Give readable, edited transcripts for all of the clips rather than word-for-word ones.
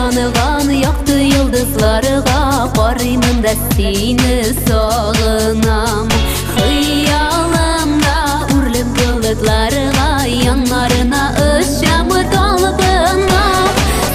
таныган якты йолдызларга карыймын да сине сагынам. Хыялымда үрлеп болытларга яннарына очам талпынам.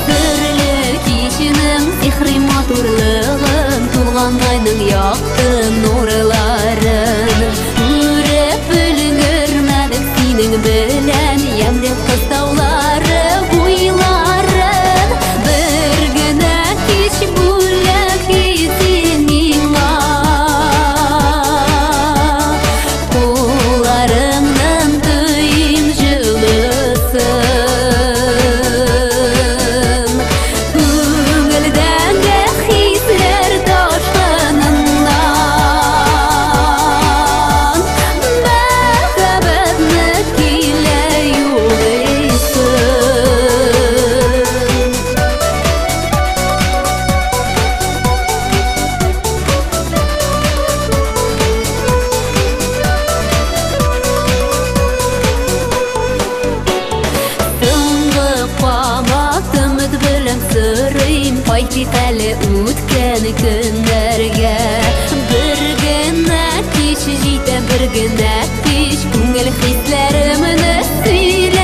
Төрле кичинең сихри матурлыгын тулган айның якты нурларын күреп өлгермәдек синең белән ямьлек кыстаулары буйларын. Бер генә кич бүләк итсен миңа кулларыңнан төйм җылысын. Күңелдән хисләр ташкыныннан мәхәббәтне килә юлыйсын. Соңгы камак өмет белән сырыйм, кайтыйк әле үткән көннәргә. Бер генә кич җитә, бер генә кич күңел хисләремне сөйли.